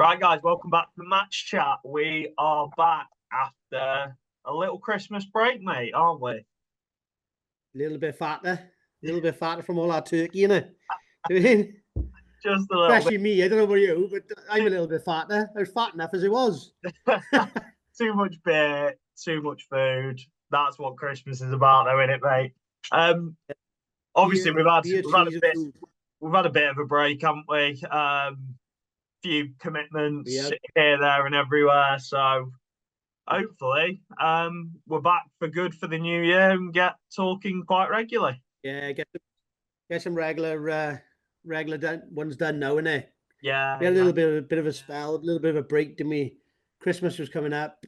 Right, guys, welcome back to the match chat. We are back after a little Christmas break, mate, aren't we? A little bit fatter from all our turkey, you know. I mean, Just a little especially me. I don't know about you, but I'm a little bit fatter. I was fat enough as it was. Too much beer, too much food. That's what Christmas is about, though, isn't it, mate? Obviously, we've had a bit of a break, haven't we? Few commitments here, there, and everywhere. So hopefully, we're back for good for the new year and get talking quite regularly. Yeah, get some regular ones done now, innit? Yeah, we had a bit of a spell, a little bit of a break to me. Christmas was coming up.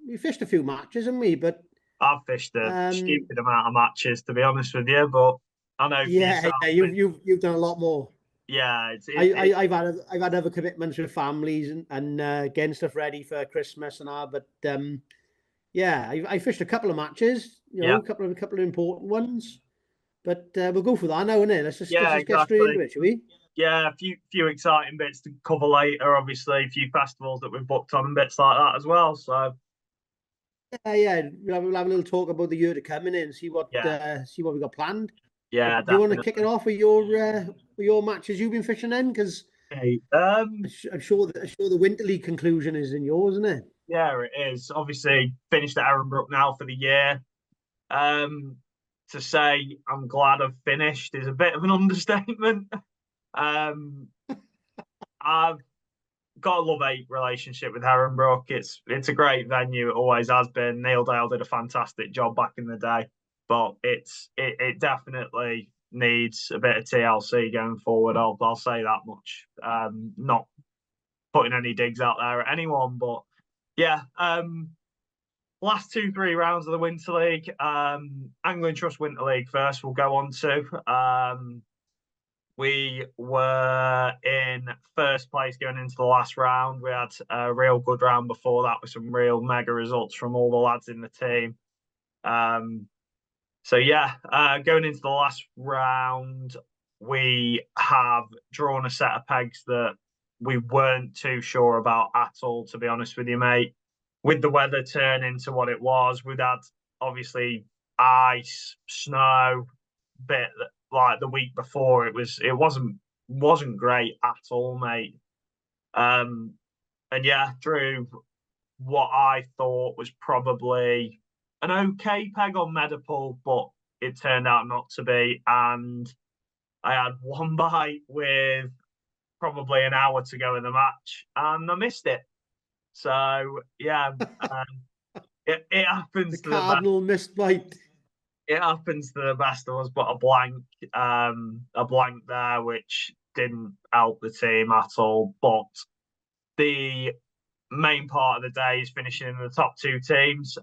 We fished a few matches, haven't we? But I've fished a stupid amount of matches, to be honest with you. But I know, you've done a lot more. Yeah, I've had other commitments with families and getting stuff ready for Christmas and all. But I fished a couple of matches, a couple of important ones. But we'll go for that now, innit? Let's just get straight into it, shall we? Yeah, a few exciting bits to cover later. Obviously, a few festivals that we've booked on and bits like that as well. So we'll have a little talk about the year to come and see what we got planned. Yeah, do you want to kick it off with your matches you've been fishing in? Because I'm sure the Winter League conclusion is in yours, isn't it? Yeah, it is. Obviously, finished at Heronbrook now for the year. To say I'm glad I've finished is a bit of an understatement. I've got a love-hate relationship with Heronbrook. It's a great venue. It always has been. Neil Dale did a fantastic job back in the day, but it definitely needs a bit of TLC going forward. I'll say that much. Not putting any digs out there at anyone, but yeah. Last 2-3 rounds of the Winter League. Angling Trust Winter League first we'll go on to. We were in first place going into the last round. We had a real good round before that with some real mega results from all the lads in the team. Going into the last round, we have drawn a set of pegs that we weren't too sure about at all, to be honest with you, mate. With the weather turning to what it was, we'd had obviously ice, snow, bit like the week before. It wasn't great at all, mate. Drew what I thought was probably an okay peg on Medipool, but it turned out not to be. And I had one bite with probably an hour to go in the match, and I missed it. So yeah, it happens. The cardinal missed bite. It happens to the best of us, but a blank there, which didn't help the team at all. But the main part of the day is finishing in the top two teams.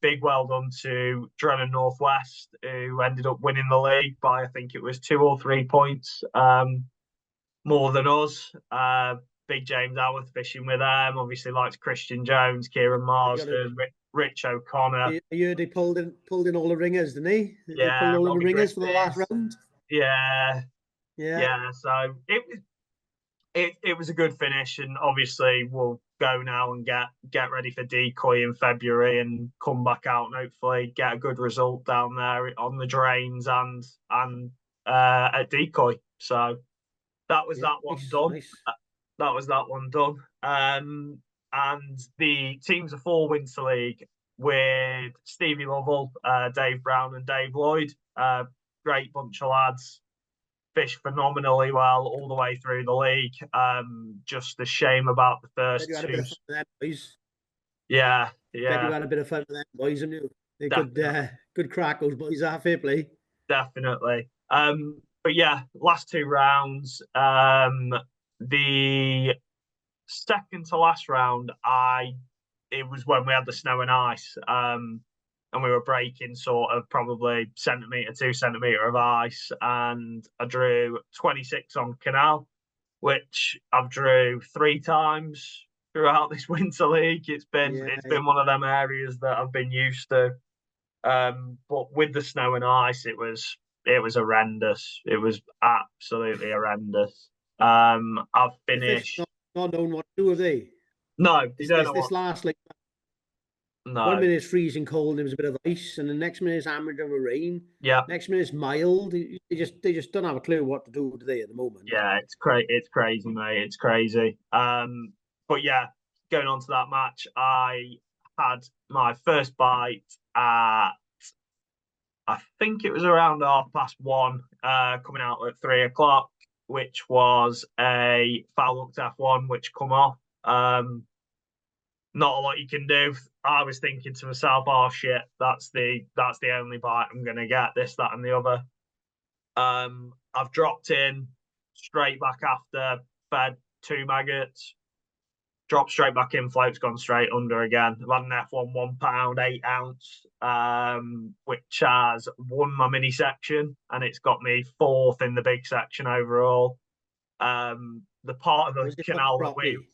Big well done to Drennan Northwest, who ended up winning the league by, I think it was 2 or 3 points more than us. Big James Howarth fishing with them. Obviously likes Christian Jones, Kieran Marsden, Rich O'Connor. He pulled in all the ringers, didn't he? Yeah, he pulled all the ringers for the last round. Yeah. So it was a good finish, and obviously we'll go now and get ready for Decoy in February and come back out and hopefully get a good result down there on the drains and at Decoy. So that was that one done. Nice. That was that one done. And the teams of 4 Winter League with Stevie Lovell, Dave Brown and Dave Lloyd. Great bunch of lads. Fished phenomenally well all the way through the league. Just a shame about the first two. Had a bit of fun with them, boys. Yeah. You had a bit of fun with them, boys, and you. They're good crack, those boys are. Fair play. Definitely. But yeah, last 2 rounds. The second to last round, it was when we had the snow and ice, and we were breaking sort of probably 2 centimetre of ice, and I drew 26 on Canal, which I've drew 3 times throughout this Winter League. It's been one of them areas that I've been used to, but with the snow and ice, it was horrendous. It was absolutely horrendous. I've finished. not knowing what to do, have they? No, you This don't this, know this what. last like 1 No, minute it's freezing cold and there was a bit of ice, and the next minute it's hammered over rain. yeah, Next minute it's mild. They just don't have a clue what to do, do they, at the moment? yeah, it's crazy, mate. It's crazy. But yeah, going on to that match, I had my first bite at I think it was around 1:30, coming out at 3 o'clock, which was a foul hooked F1, which come off. Not a lot you can do. I was thinking to myself, oh shit, that's the only bite I'm gonna get, this, that, and the other. I've dropped in straight back after, fed 2 maggots, dropped straight back in, float's gone straight under again. I've had an F1 £1, 8 ounce, which has won my mini section, and it's got me fourth in the big section overall. The part of the Was it canal that we, properly?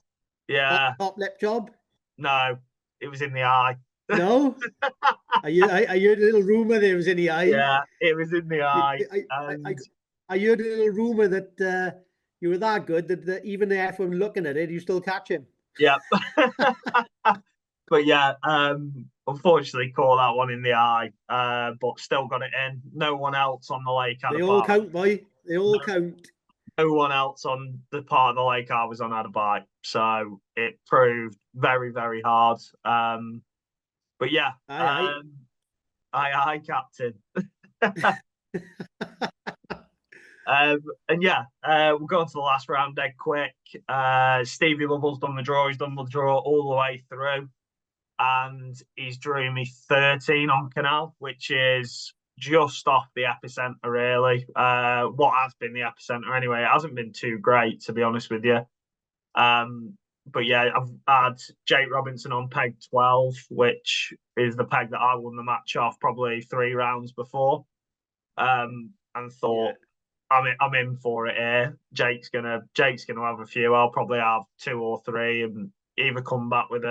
yeah, Top lip job? no, it was in the eye. No? I heard a little rumor there was in the eye. Yeah, it was in the eye. I, And I heard a little rumor that you were that good that even the F1 looking at it, you still catch him. yeah. But yeah, unfortunately caught that one in the eye, but still got it in. No one else on the lake had a They all bite. count, boy. They all No, count. no one else on the part of the lake I was on had a bite. So it proved very, very hard. But yeah, Aye, aye, captain. And yeah, we'll go on to the last round dead quick. Stevie Lovell's done the draw. He's done the draw all the way through, and he's drew me 13 on Canal, which is just off the epicenter, really. What has been the epicenter anyway? It hasn't been too great, to be honest with you. But yeah, I've had Jake Robinson on peg 12, which is the peg that I won the match off probably 3 rounds before. And thought, I'm in for it here. Jake's gonna have a few. I'll probably have 2 or 3 and either come back with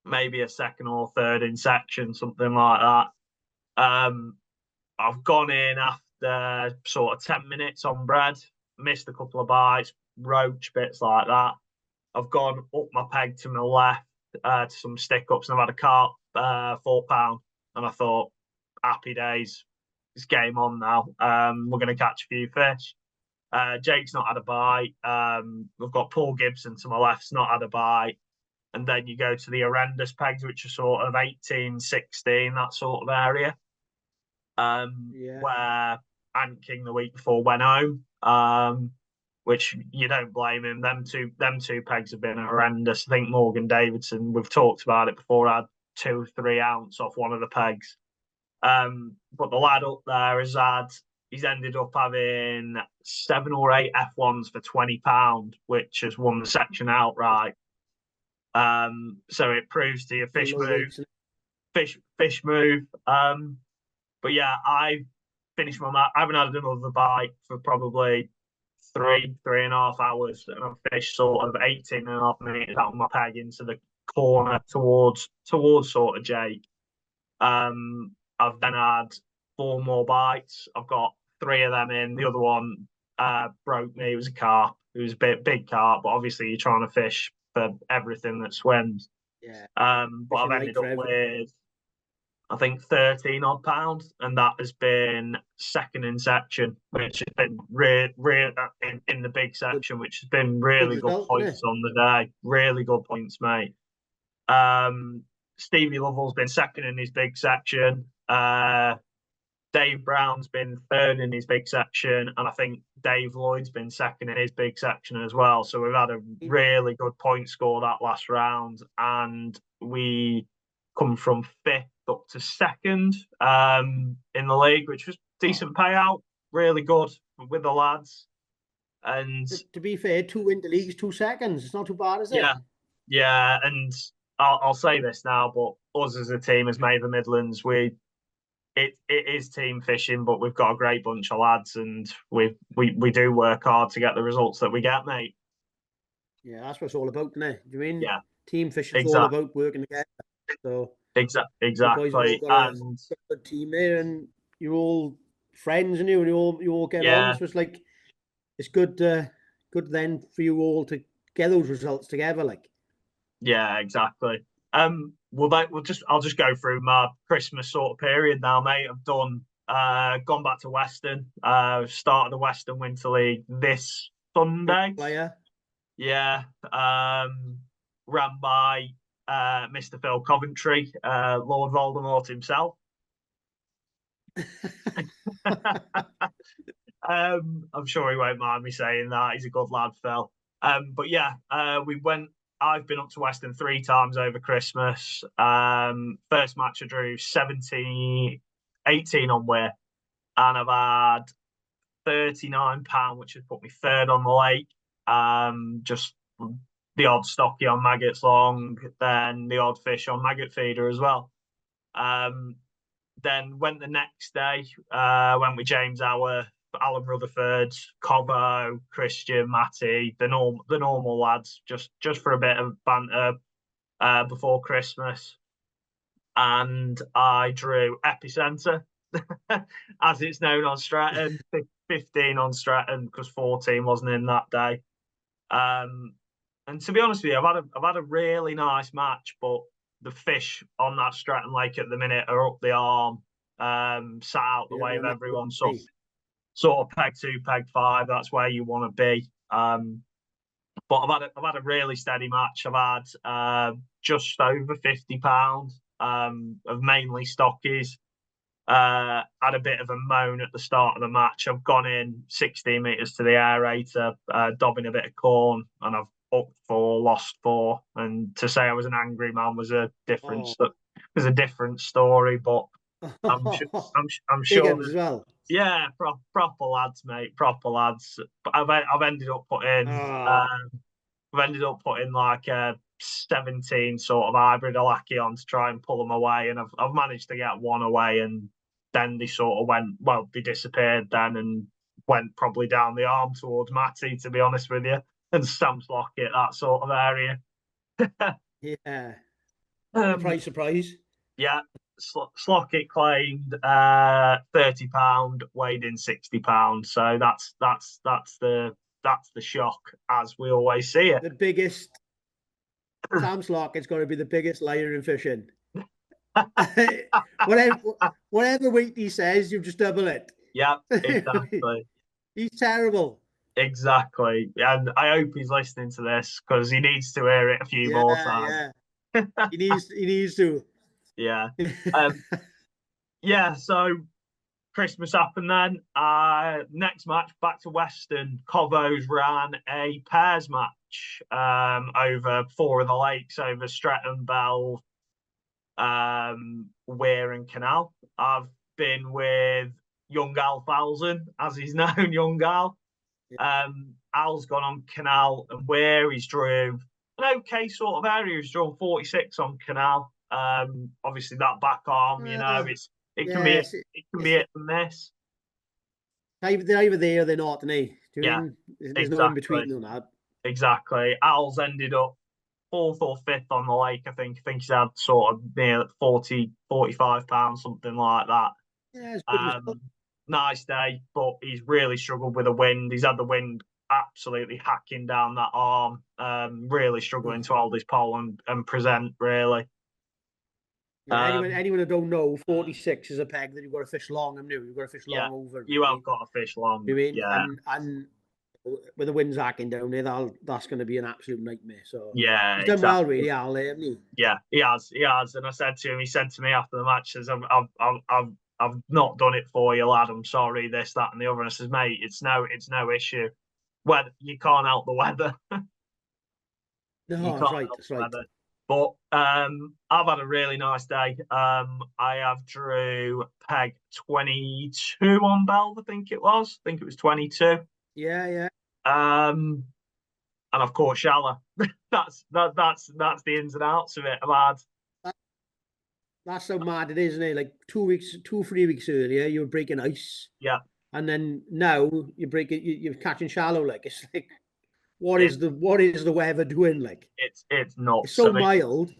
maybe a second or third in section, something like that. I've gone in after sort of 10 minutes on bread, missed a couple of bites, roach, bits like that. I've gone up my peg to my left to some stick ups, and I've had a carp, £4, and I thought, happy days, it's game on now. We're going to catch a few fish. Jake's not had a bite. We've got Paul Gibson to my left's not had a bite. And then you go to the horrendous pegs, which are sort of 18, 16, that sort of area, where Ant King the week before went home, which you don't blame him. Them two pegs have been horrendous. I think Morgan Davidson, we've talked about it before, had 2-3 ounce off one of the pegs. But the lad up there he's ended up having 7 or 8 F1s for £20, which has won the section outright. So it proves to you fish move. But yeah, I finished my match. I haven't had another bite for probably 3.5 hours, and I've fished sort of 18.5 meters out of my peg into the corner towards sort of Jake. I've then had 4 more bites. I've got 3 of them in. The other one broke me. It was a carp. It was a big carp, but obviously you're trying to fish for everything that swims. Yeah. But I've ended up with, I think, 13 odd pounds, and that has been second in section, which has been in the big section, which has been really good points on the day. Really good points, mate. Stevie Lovell's been second in his big section. Dave Brown's been third in his big section, and I think Dave Lloyd's been second in his big section as well. So we've had a really good point score that last round, and we come from 5th up to 2nd in the league, which was decent payout, really good with the lads. And to be fair, 2 winter leagues, 2 seconds. It's not too bad, is it? Yeah, and I'll say this now, but us as a team, as Maven Midlands, it is team fishing, but we've got a great bunch of lads, and we do work hard to get the results that we get, mate. Yeah, that's what it's all about, isn't it? Do you mean? Yeah, Team fishing is all about working together. So exactly. The boys have all got a good team there, and you're all friends, and you all get on. So it's like it's good then for you all to get those results together. Like, yeah, exactly. I'll just go through my Christmas sort of period now, mate. I've gone back to Weston, started the Western Winter League this Sunday. player. Yeah. Ran by Mr. Phil Coventry, Lord Voldemort himself. I'm sure he won't mind me saying that. He's a good lad, Phil. But yeah, I've been up to Weston 3 times over Christmas. First match I drew 18 on Weir, and I've had £39, which has put me third on the lake. Just the odd stocky on maggots long, then the odd fish on maggot feeder as well. Then went the next day, went with James Hour, Alan Rutherford, Cobbo, Christian, Matty, the normal lads, just for a bit of banter before Christmas. And I drew Epicenter, as it's known on Stratton, 15 on Stratton because 14 wasn't in that day. And to be honest with you, I've had a really nice match, but the fish on that Stratton Lake at the minute are up the arm, sat out the way of everyone. So sort of peg 2, peg 5. That's where you want to be. But I've had a really steady match. I've had just over £50 of mainly stockies. Had a bit of a moan at the start of the match. I've gone in 16 metres to the aerator, dobbing a bit of corn, and I've up 4, lost 4. And to say I was an angry man was a different story. But I'm sure as well. Yeah, proper lads, mate. Proper lads. But I've ended up putting like a 17 sort of hybrid Alaki on to try and pull them away, and I've managed to get one away, and then they sort of they disappeared then and went probably down the arm towards Matty, to be honest with you, and Stamps Lockett, that sort of area. Yeah. Surprise. Yeah. Slockett claimed £30, weighed in £60. So that's the shock, as we always see it. The biggest Sam Slockett's got to be the biggest liar in fishing. whatever weight he says, you just double it. Yeah, exactly. He's terrible. Exactly. And I hope he's listening to this because he needs to hear it a few more times. Yeah. He needs to. Yeah. Yeah, so Christmas happened then. Next match, back to Weston. Covos ran a pairs match over 4 of the lakes, over Stretton, Bell, Weir and Canal. I've been with young Al Falzon, as he's known, young Al. Al's gone on Canal and Weir. He's drew an okay sort of area. He's drawn 46 on Canal. Obviously that back arm, it can be hit and miss. They're either there or they're not, aren't they? Yeah, there's no in between them now. Exactly. Al's ended up 4th or 5th on the lake, I think. I think he's had sort of near 40, £45, something like that. Yeah, it's good. Nice day, but he's really struggled with the wind. He's had the wind absolutely hacking down that arm. Really struggling to hold his pole and present, really. Yeah, anyone who don't know, 46 is a peg that you've got to fish long. You've got to fish long over. You have got to fish long. You mean? Yeah. And with the winds hacking down there, that's going to be an absolute nightmare. So yeah, he's done well, really, Al, hasn't he? Yeah, he has. And I said to him, he said to me after the match, says, I've not done it for you, lad. I'm sorry, this, that, and the other. And I says, mate, it's no issue. Weather, you can't help the weather. No, that's right. Weather. But I've had a really nice day. I have drew peg 22 on Bell, I think it was. I think it was 22. Yeah. And I've caught shallow. that's the ins and outs of it. I've had. That's so mad it is, isn't it? Like 3 weeks earlier, you were breaking ice. Yeah. And then now you're catching shallow. Like, it's like, what is the weather doing? Like, it's not. It's so mild.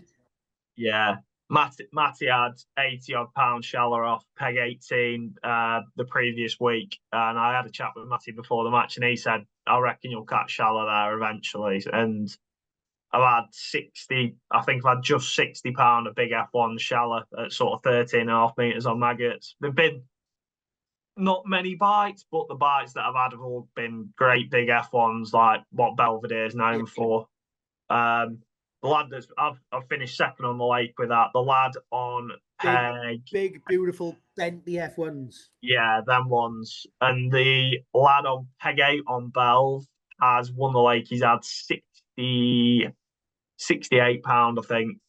Yeah. Matty had 80 odd pound sheller off peg 18 the previous week, and I had a chat with Matty before the match, and he said, "I reckon you'll catch sheller there eventually." And I've had 60, I think I've had just 60 pound of big F1 sheller at sort of 13.5 meters on maggots. There've been not many bites, but the bites that I've had have all been great big F1s, like what Belvedere is known for. The lad that's I've finished second on the lake with that. The lad on peg, big beautiful Bentley F1s. Yeah, them ones. And the lad on peg 8 on Belv has won the lake. He's had 68 pound, I think.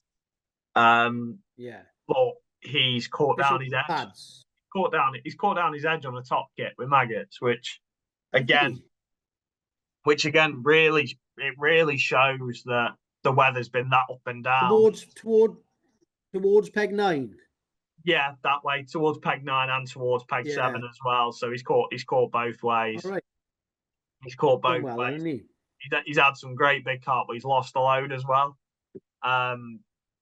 Yeah, but he's caught down his edge. Pads. He's caught down his edge on the top kit with maggots, which again really shows that the weather's been that up and down. Towards peg 9. Yeah, that way towards peg 9 and towards peg 7 as well. So he's caught both ways. All right. He's caught both ways. He's had some great big carp, but he's lost a load as well.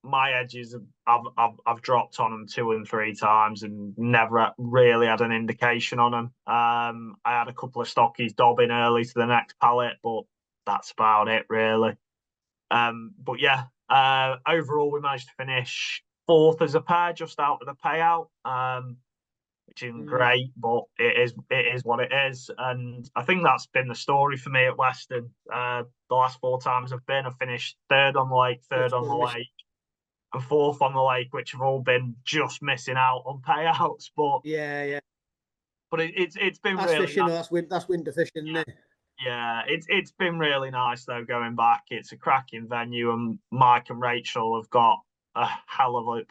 My edges, I've dropped on them 2 and 3 times and never really had an indication on them. I had a couple of stockies dobbing early to the next pallet, but that's about it really. But yeah, overall we managed to finish 4th as a pair, just out of the payout, which isn't great, but it is what it is. And I think that's been the story for me at Weston. The last 4 times I've been, I've finished 3rd on the lake, 3rd on the lake, and 4th on the lake, which have all been just missing out on payouts. But but it's been that's really fishing. nice. That's winter fishing, isn't it? Yeah, it's been really nice though going back. It's a cracking venue, and Mike and Rachel have got a hell of a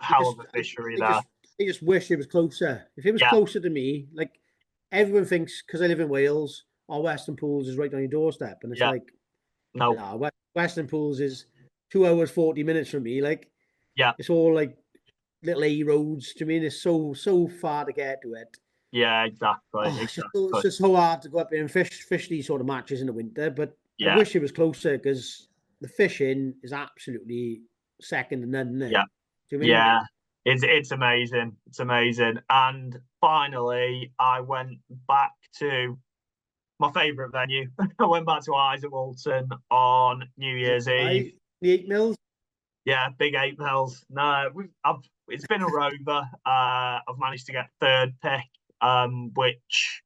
fishery there. I just wish it was closer. If it was closer to me, like everyone thinks, because I live in Wales, Weston Pools is right on your doorstep, and it's like, no, Weston Pools is 2 hours 40 minutes from me. Like, it's all like little A roads. Do you mean it's so far to get to it? Yeah, exactly. It's just so hard to go up there and fish these sort of matches in the winter. But I wish it was closer, because the fishing is absolutely second to none, isn't it? Yeah. Do you mean? Yeah. It's amazing. It's amazing. And finally, I went back to my favourite venue. I went back to Izaak Walton on New Year's Eve. The 8 mils? Yeah, big 8 mils. No, it's been a rover. I've managed to get 3rd pick, which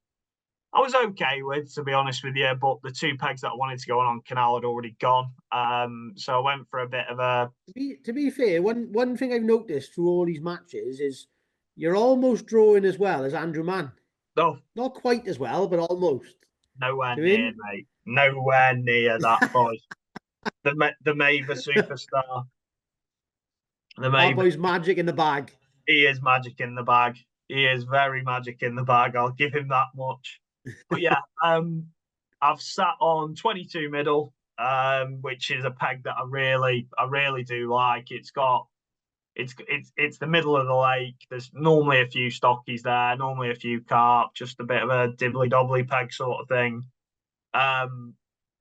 I was okay with, to be honest with you. But the 2 pegs that I wanted to go on canal had already gone. So I went for a bit of a. To be fair, one thing I've noticed through all these matches is you're almost drawing as well as Andrew Mann. No, not quite as well, but almost. Nowhere near, mate. Nowhere near that boy. the Maver superstar. Our boy's magic in the bag. He is magic in the bag. He is very magic in the bag. I'll give him that much. But yeah, I've sat on 22 middle, which is a peg that I really do like. It's the middle of the lake. There's normally a few stockies there, normally a few carp, just a bit of a dibbly dobbly peg sort of thing.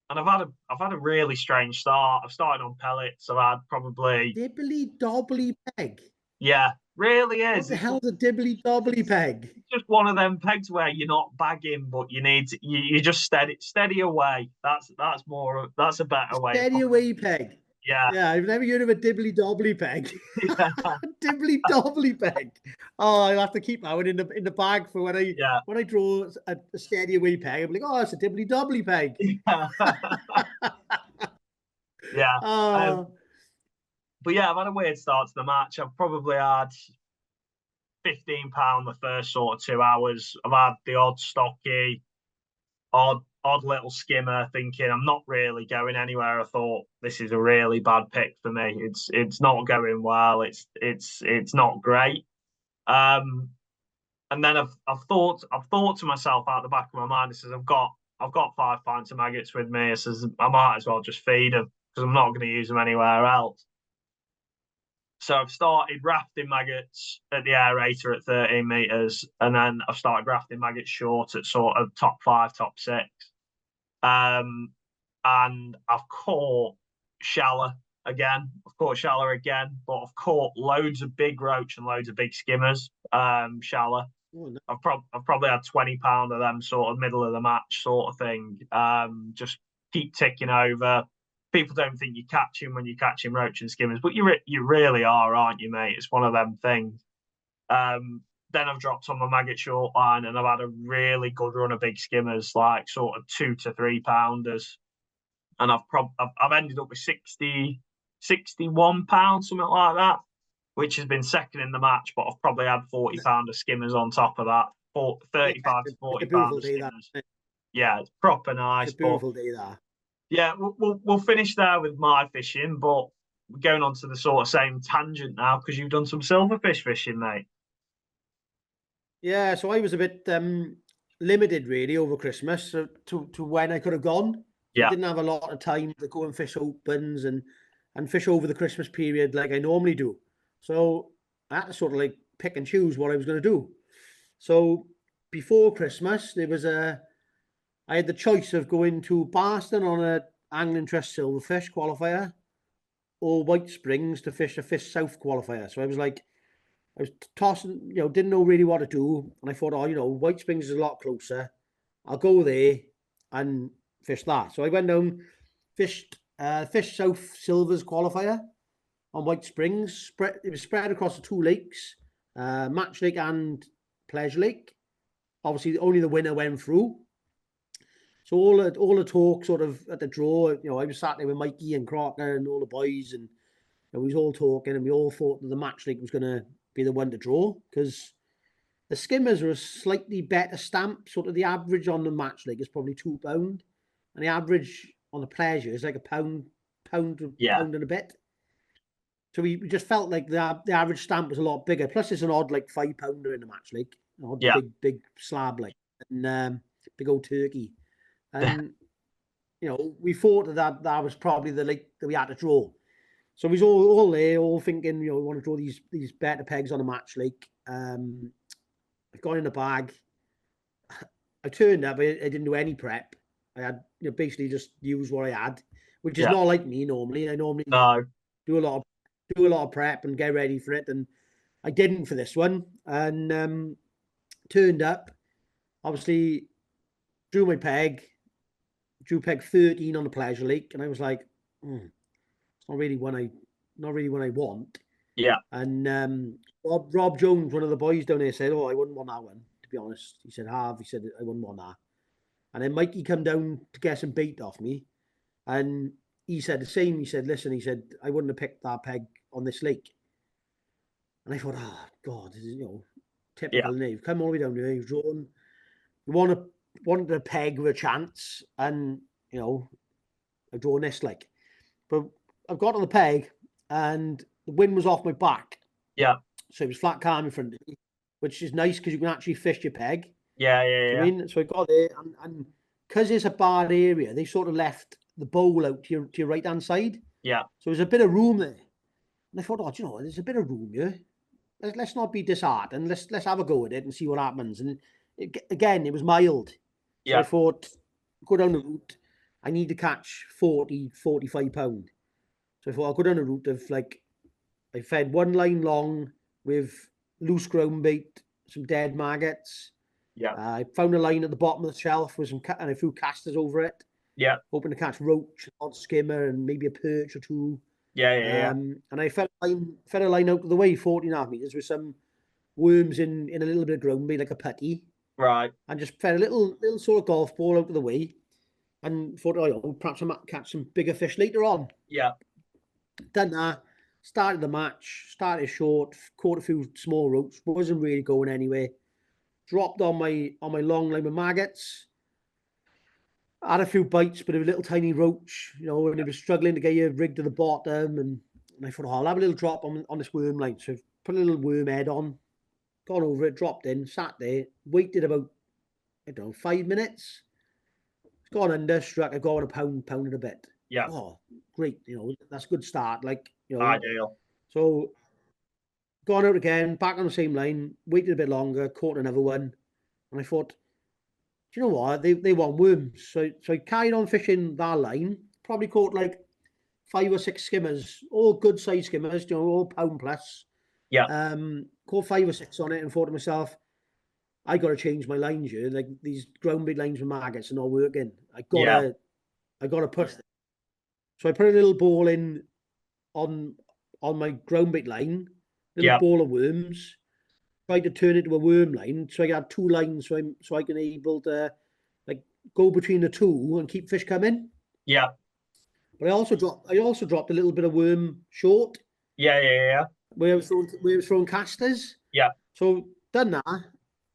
And I've had a really strange start. I've started on pellets. I've had probably dibbly dobbly peg. Yeah, really is. What the hell's a dibbly dobbly peg? It's just one of them pegs where you're not bagging, but you need to, you just steady away. That's a better way. Steady away peg. Yeah, I've never heard of a dibbly dobbly peg. Dibbly dobbly peg. Oh, I'll have to keep that one in the bag for when I draw a steady away peg. I'm like, oh, it's a dibbly dobbly peg. Yeah. But yeah, I've had a weird start to the match. I've probably had £15 the first sort of 2 hours. I've had the odd stocky, odd little skimmer, thinking I'm not really going anywhere. I thought this is a really bad pick for me. It's not going well. It's not great. And then I've thought to myself out the back of my mind, I says I've got 5 pints of maggots with me. I says I might as well just feed them, because I'm not going to use them anywhere else. So I've started rafting maggots at the aerator at 13 meters, and then I've started rafting maggots short at sort of top 5, top 6. And I've caught sheller again. I've caught shallow again, but I've caught loads of big roach and loads of big skimmers. Shallow. Oh, no. I've probably had 20 pound of them sort of middle of the match sort of thing. Just keep ticking over. People don't think you're catching when you're catching roach and skimmers, but you really are, aren't you, mate? It's one of them things. Then I've dropped on my maggot short line and I've had a really good run of big skimmers, like sort of 2 to 3 pounders. And I've ended up with 60, 61 pounds, something like that, which has been second in the match, but I've probably had 40 pound of skimmers on top of that. 35 to It's 40 a beautiful pound of day, that. skimmers. Yeah, it's proper It's nice. a But beautiful day, that. yeah, we'll finish there with my fishing, but we're going on to the sort of same tangent now because you've done some silverfish fishing, mate. Yeah, so I was a bit limited really over Christmas to when I could have gone. So I Yeah, didn't have a lot of time to go and fish opens and fish over the Christmas period like I normally do. So I had to sort of like pick and choose what I was going to do. So before Christmas, I had the choice of going to Barston on a angling trust silverfish qualifier or White Springs to fish a Fish South qualifier. So I was tossing, didn't know really what to do. And I thought, White Springs is a lot closer. I'll go there and fish that. So I went down, fished Fish South Silvers qualifier on White Springs. It was spread across the two lakes, Match Lake and Pleasure Lake. Obviously, only the winner went through. So all the talk sort of at the draw, I was sat there with Mikey and Crocker and all the boys, and we was all talking, and we all thought that the Match Lake was going to be the one to draw because the skimmers are a slightly better stamp. Sort of the average on the Match Lake is probably £2, and the average on the Pleasure is like pound yeah, and a bit. So we just felt like the average stamp was a lot bigger. Plus, it's an odd like £5 in the Match Lake, an odd yeah, big slab like, and big old turkey. And we thought that was probably the lake that we had to draw. So we was all there, all thinking, we want to draw these better pegs on a Match Lake. I've gone in the bag. I turned up. I didn't do any prep. I had basically just used what I had, which is yeah. not like me normally. I normally No, do a lot of prep and get ready for it, and I didn't for this one. And turned up. Obviously, drew my peg. Drew peg 13 on the Pleasure Lake, and I was like, it's not really one I want. yeah, And Rob Jones, one of the boys down there, said, "Oh, I wouldn't want that one." To be honest, he said, "Harv," he said, "I wouldn't want that." And then Mikey come down to get some bait off me, and he said the same. He said, "Listen," he said, "I wouldn't have picked that peg on this lake." And I thought, "Oh God, this is yeah, typical." And you've come all the way down here. You've drawn. You wanted a peg with a chance, and I've drawn this like. But I've got on the peg, and the wind was off my back. yeah, So it was flat calm in front of me, which is nice because you can actually fish your peg. yeah, Do you yeah, mean? So I got there, and because it's a bad area, they sort of left the bowl out to your right hand side. yeah, So there's a bit of room there. And I thought, oh, do you know, there's a bit of room here. Let's not be disheartened. Let's have a go at it and see what happens. And again, it was mild. So I yeah, thought, go down the route. I need to catch 40, 45 pound. So I thought I'll go down a route of like, I fed one line long with loose ground bait, some dead maggots. yeah, I found a line at the bottom of the shelf with and a few casters over it, yeah, hoping to catch roach, odd skimmer, and maybe a perch or two. yeah, yeah, yeah. And I fed a line out of the way, 14.5 meters, with some worms in a little bit of ground bait, like a putty, Right. and just fed a little sort of golf ball out of the way, and thought, oh, perhaps I might catch some bigger fish later on. Yeah, Done that. Started the match. Started short. Caught a few small roach. Wasn't really going anywhere. Dropped on my long line with maggots. Had a few bites, but a little tiny roach, and it was struggling to get your rig to the bottom. And I thought, oh, I'll have a little drop on this worm line. So put a little worm head on, gone over it, dropped in, sat there, waited about, 5 minutes. It's gone under, struck. I got a pound and a bit. yeah. Oh, great. That's a good start. Ideal. So gone out again, back on the same line, waited a bit longer, caught another one. And I thought, do you know what? They want worms. So I carried on fishing that line, probably caught like 5 or 6 skimmers, all good size skimmers, all £1 plus. Yeah. Caught 5 or 6 on it and thought to myself, I got to change my lines here. Like these ground bait lines with maggots are not working. I gotta push them. So I put a little ball in on my ground bait line, little ball of worms. Tried to turn it to a worm line, so I had 2 lines, so I can able to like go between the 2 and keep fish coming. Yeah. But I also dropped a little bit of worm short. Yeah. Where I was throwing casters. Yeah. So done that.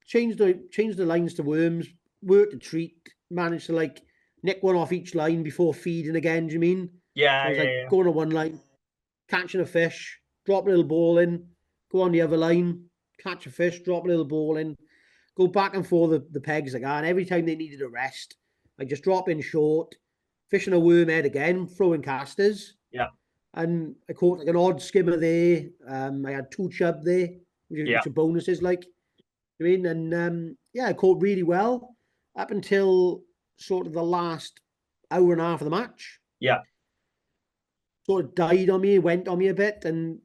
Changed the lines to worms. Worked a treat. Managed to like nick one off each line before feeding again. Do you mean? Yeah. So I was going on one line, catching a fish, drop a little ball in, go on the other line, catch a fish, drop a little ball in, go back and forth the pegs again. And every time they needed a rest, I just drop in short, fishing a worm head again, throwing casters. Yeah. And I caught like an odd skimmer there. I had 2 chub there, which are bonuses, like. I mean, and I caught really well up until sort of the last hour and a half of the match. Yeah. Sort of died on me, went on me a bit, and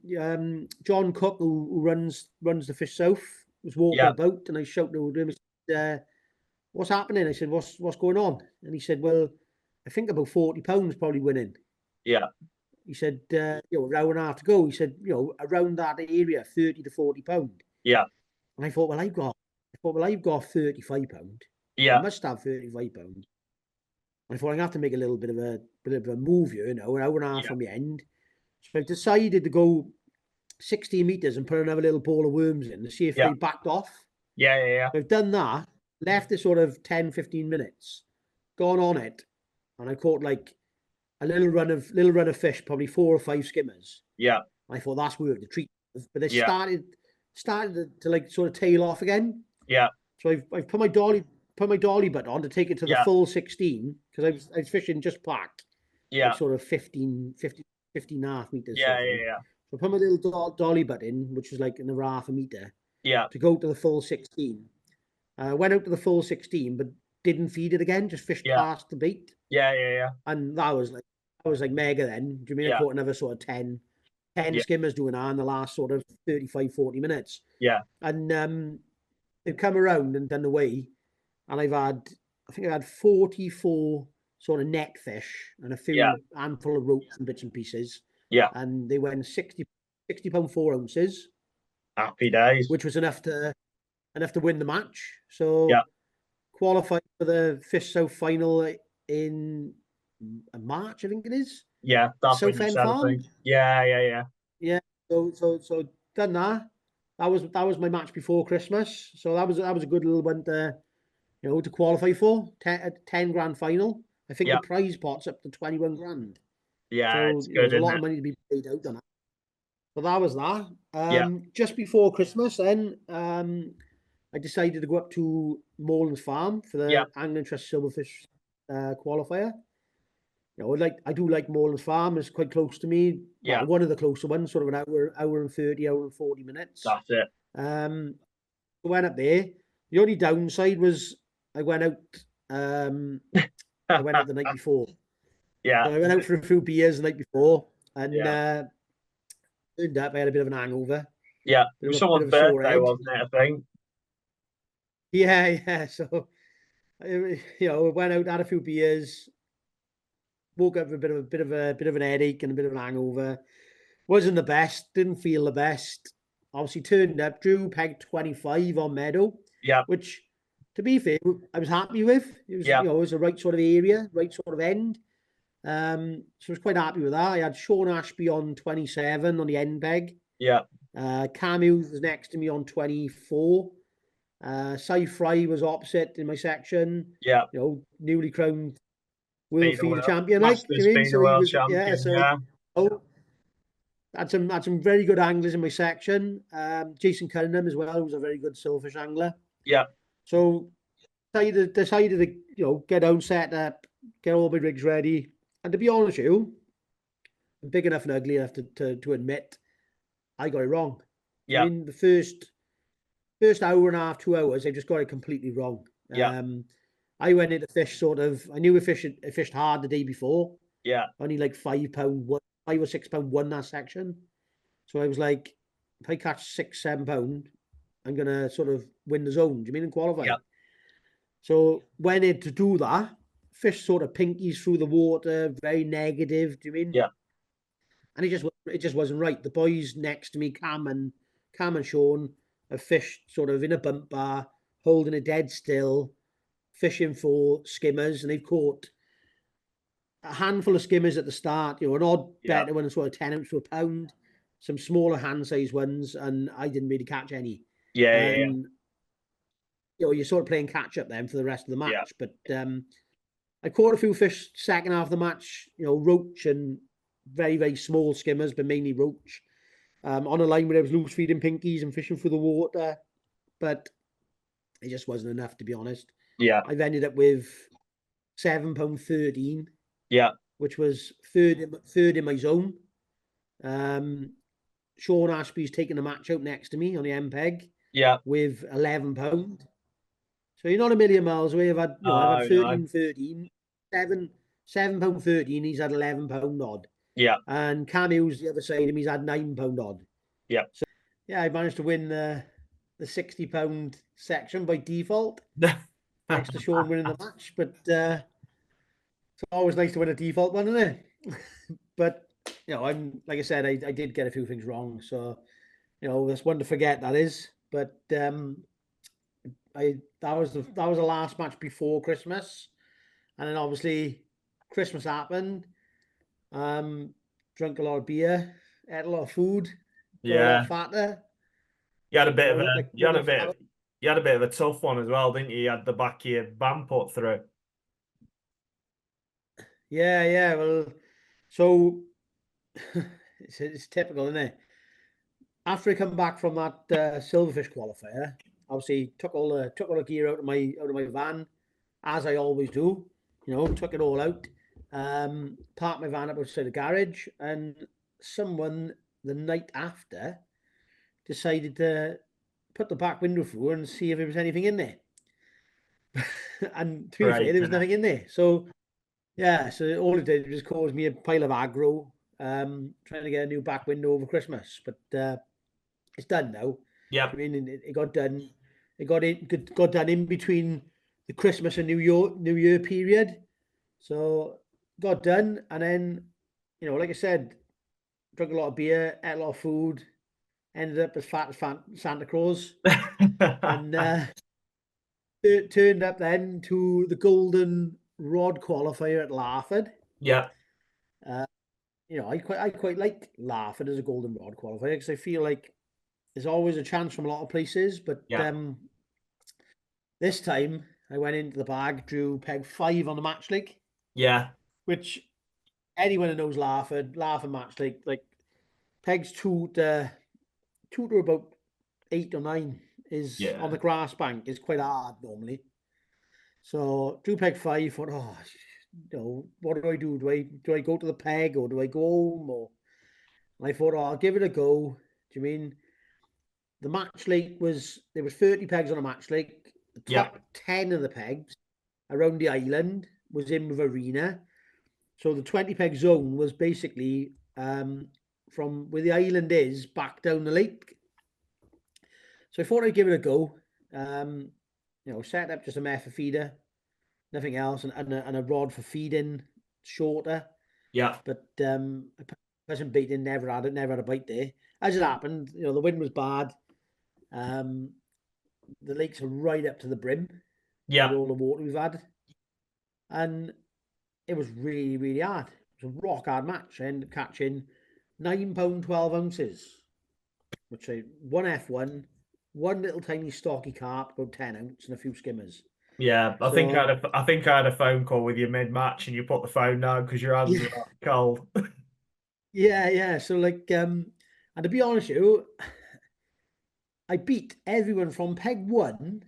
John Cook, who runs the Fish South, was walking about, and I shouted to him, "What's happening?" I said, "What's going on?" And he said, "Well, I think about £40 probably winning." Yeah. He said, an hour and a half to go. He said, around that area, £30 to £40. Yeah. And I thought, I've got £35. Yeah. I must have £35. I thought, I'm going to have to make a little bit of a move here, an hour and a half from the end. So I decided to go 60 metres and put another little ball of worms in to see if they backed off. Yeah. So I've done that, left it sort of 10, 15 minutes, gone on it, and I caught like a little run of fish, probably 4 or 5 skimmers. Yeah. I thought that's worth the treat. But they started to like sort of tail off again. Yeah. So I've put my dolly butt on to take it to the full 16, because I was fishing just back. Yeah. Like sort of 15 and a half meters. Yeah. So I put my little dolly butt in, which is like another half a meter. Yeah. To go to the full 16. Went out to the full 16, but didn't feed it again, just fished past the bait. Yeah. And that was like mega then. Do you mean I caught another sort of 10 skimmers doing that in the last sort of 35, 40 minutes? Yeah. And they've come around and done away. And I think I've had 44 sort of net fish and a few handful of ropes and bits and pieces. Yeah. And they went £60 4 ounces. Happy days. Which was enough to win the match. So qualified for the Fish South final in March, I think it is. Yeah, that's South End Farm. Yeah. Yeah. So done that. That was my match before Christmas. So that was a good little one to qualify for 10 grand final. I think the prize pot's up to 21 grand. Yeah, so it's good. There's a lot of money to be paid out on that. So that was that. Just before Christmas, then I decided to go up to Morelands Farm for the Angling Trust Silverfish qualifier. I do like Morelands Farm. It's quite close to me. Yeah. One of the closer ones, sort of an hour and 30, hour and 40 minutes. That's it. I went up there. The only downside was I went out the night before. Yeah. So I went out for a few beers the night before, and turned up I had a bit of an hangover. Yeah. It was someone's birthday, wasn't it, I think? Yeah. So went out, had a few beers, woke up with a bit of an headache and a bit of an hangover. Wasn't the best, didn't feel the best. Obviously turned up, drew peg 25 on Meadow. Yeah. Which, to be fair, I was happy with. It was it was the right sort of area, right sort of end. So I was quite happy with that. I had Sean Ashby on 27 on the end peg. Yeah. Camus was next to me on 24. Cy Fry was opposite in my section. Yeah. Newly crowned world feeder champion. Had some very good anglers in my section. Jason Cunningham as well, who's a very good silverfish angler. Yeah. So decided to get down, set up, get all my rigs ready. And to be honest with you, I'm big enough and ugly enough to admit I got it wrong. Yeah. I mean, the first hour and a half, 2 hours, I just got it completely wrong. Yeah. I went into fish I knew I fished hard the day before. Yeah. Only like £5, £5 or £6 won that section. So I was like, if I catch £6, £7, I'm gonna sort of win the zone. Do you mean and qualify? Yeah. So went in to do that. Fish sort of pinkies through the water, very negative. Do you mean? Yeah. And it just wasn't right. The boys next to me, Cam and Sean, have fished sort of in a bump bar, holding it dead still, fishing for skimmers, and they've caught a handful of skimmers at the start. You know, an odd better one, sort of 10 ounce to a pound, some smaller hand size ones, and I didn't really catch any. Yeah. And you know, you're sort of playing catch up then for the rest of the match. Yeah. But I caught a few fish second half of the match. You know, roach and very, very small skimmers, but mainly roach. On a line where I was loose feeding pinkies and fishing through the water, but it just wasn't enough, to be honest. Yeah. I've ended up with £7.13. Yeah. Which was third in my zone. Sean Ashby's taking the match out next to me on the MPEG. Yeah. With £11. So you're not a million miles away. I've had, I've had 13, 7£13. He's had £11 odd. Yeah. And Camu's the other side of him. He's had £9 odd. Yeah. So yeah, I managed to win the £60 section by default. Thanks to Sean winning the match. But it's always nice to win a default one, isn't it? But you know, I'm like I said, I did get a few things wrong. So you know, that's one to forget. That is. But that was the last match before Christmas, and then obviously Christmas happened. Drunk a lot of beer, ate a lot of food, got a lot fatter. You had a bit of a tough one as well, didn't you? You had the back of your band put through. Yeah. Well, so it's typical, isn't it? After I come back from that silverfish qualifier, obviously took all the gear out of my van, as I always do. You know, took it all out. Parked my van up outside the garage, and someone the night after decided to put the back window through and see if there was anything in there. And to be fair, there was nothing in there. So yeah, so all it did was cause me a pile of aggro, trying to get a new back window over Christmas. But it's done now. Yeah. I mean, it got done. It got done in between the Christmas and New Year period. So got done, and then, you know, like I said, drank a lot of beer, ate a lot of food, ended up as fat as Santa Claus, and turned up then to the Golden Rod qualifier at Larford. Yeah. You know, I quite like Larford as a Golden Rod qualifier because I feel like there's always a chance from a lot of places, but this time I went into the bag, drew peg 5 on the match league. Yeah. Which anyone who knows Larford match league, like pegs 2 to about 8 or 9 is on the grass bank is quite hard normally. So drew peg 5, thought, oh, you know, what do I do? Do I go to the peg or do I go home? Or and I thought, oh, I'll give it a go. Do you mean the match league there was 30 pegs on a match league. The top 10 of the pegs around the island was in with arena. So the 20 peg zone was basically from where the island is back down the lake. So I thought I'd give it a go. You know, set up just a method feeder, nothing else, and a rod for feeding, shorter. Yeah. But I wasn't baiting, never had a bite there. As it happened, you know, the wind was bad. The lakes are right up to the brim. Yeah. With all the water we've had. And it was really, really hard. It was a rock hard match. I ended up catching £9 12 ounces, which I one F1, one little tiny stocky carp, about 10 ounce, and a few skimmers. Yeah, I think I had a phone call with you mid-match, and you put the phone down because your hands were cold. Yeah. So like, and to be honest with you, I beat everyone from peg 1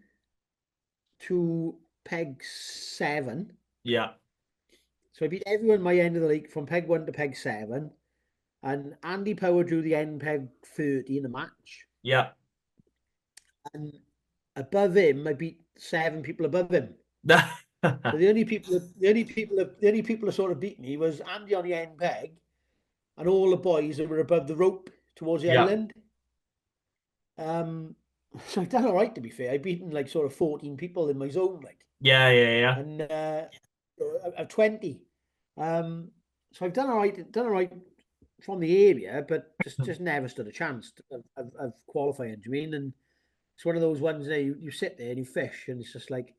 to peg 7. Yeah. So I beat everyone my end of the lake from peg 1 to peg 7. And Andy Power drew the end peg 30 in the match. Yeah. And above him, I beat 7 people above him. So the only people that sort of beat me was Andy on the end peg, and all the boys that were above the rope towards the Yeah. island. Um, so I done all right, to be fair. I beaten like sort of 14 people in my zone, like, Yeah, yeah, yeah. and of 20. So I've done all right from the area, but just never stood a chance of qualifying. Do you mean? And it's one of those ones that you sit there and you fish, and it's just like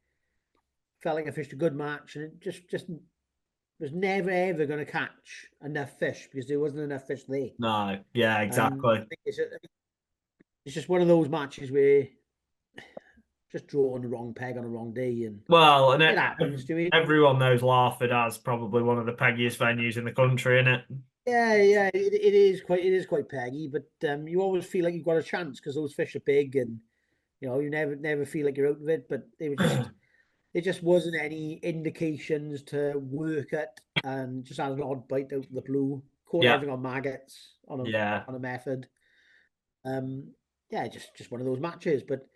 felt like I fished a good match, and it just was never ever going to catch enough fish because there wasn't enough fish there. No, yeah, And I exactly. think it's just one of those matches where just drawing the wrong peg on the wrong day, and Well, and it happens to me. everyone knows Larford as probably one of the peggiest venues in the country, isn't it? Yeah, it is quite peggy, but you always feel like you've got a chance because those fish are big, and you never feel like you're out of it. But there just wasn't any indications to work at, and just had an odd bite out of the blue. Caught Yeah, everything on maggots yeah, on a method. Yeah, just one of those matches. But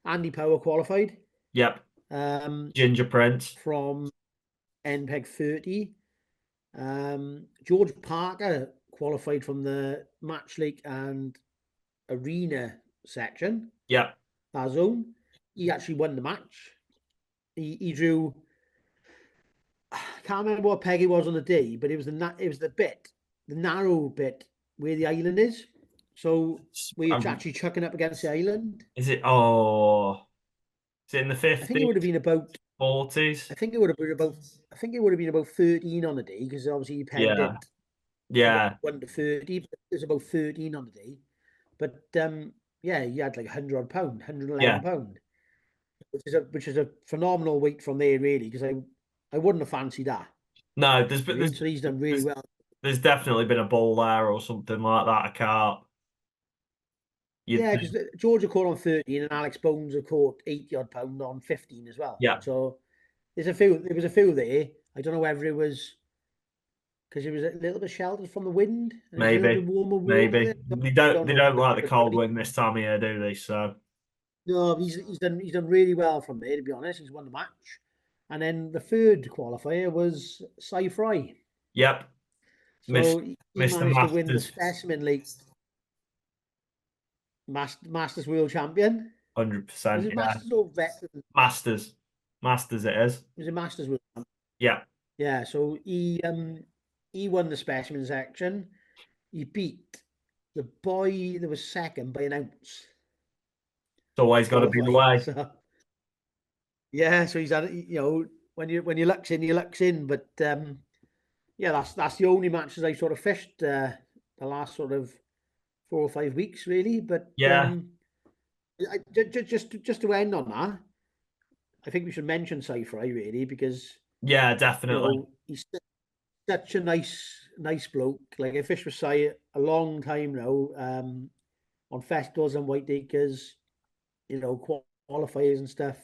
Andy Power qualified yep. um, Ginger Prince. from NPEG 30. George Parker qualified from the Match Lake and Arena section, Yep. our zone. He actually won the match. He drew. I can't remember what peg it was on the day, but it was the narrow bit where the island is. So we're actually chucking up against the island. Is it? Oh, is it in the I think it would have 50s, been about. 40s? I think it would have been about. I think it would have been about 13 on the day because obviously he pegged Yeah, it about yeah, 1 to 30. But it was about 13 on the day. But yeah, he had like 100 odd pound, 111 yeah. pound, which is a phenomenal weight from there, really, because I wouldn't have fancied that. No, I mean, so he's done really there's well. there's definitely been a bull there or something like that. I can't. You, Yeah, because Georgia caught on 13 and Alex Bones have caught 80 odd pound on 15 as well. yeah, So there was a few there. I don't know whether it was because it was a little bit sheltered from the wind and it was a little bit maybe, warmer water maybe there. they I don't don't they know, don't like the but cold wind this time of year, do they? So no, he's done really well from there. To be honest, he's won the match. And then the third qualifier was Cy Fry. yep, Miss So he Mr. managed to win the Masters, Specimen League Masters World Champion. Was 100%. it Yeah, Masters or Veteran? Masters, Masters it is. Was it Masters World? Yeah, Yeah, so he won the specimen section. He beat the boy that was second by an ounce it's always to got to be the qualify. way. So yeah, so he's had when you luck's in, your luck's in. But yeah, that's the only matches I sort of fished the last sort of 4 or 5 weeks really. But Yeah, just to end on that, I think we should mention Cypher really because yeah, definitely. he's such a nice bloke. Like I fished with Cy a long time now, on festivals and white acres, qualifiers and stuff.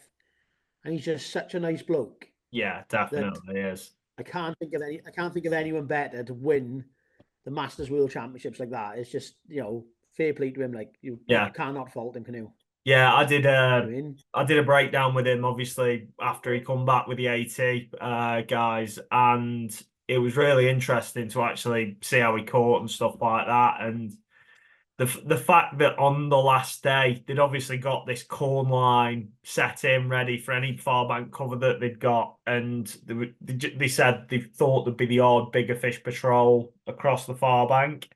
And he's just such a nice bloke Yeah, that definitely is. I can't think of anyone better to win the Masters World Championships like that. It's just, fair play to him. Like you Yeah. cannot fault him, can you? Yeah, I mean, I did a breakdown with him obviously after he come back with the AT guys, and it was really interesting to actually see how he caught and stuff like that. And the fact that on the last day they'd obviously got this corn line set in ready for any far bank cover that they'd got, and they said they thought there'd be the odd bigger fish patrol across the far bank.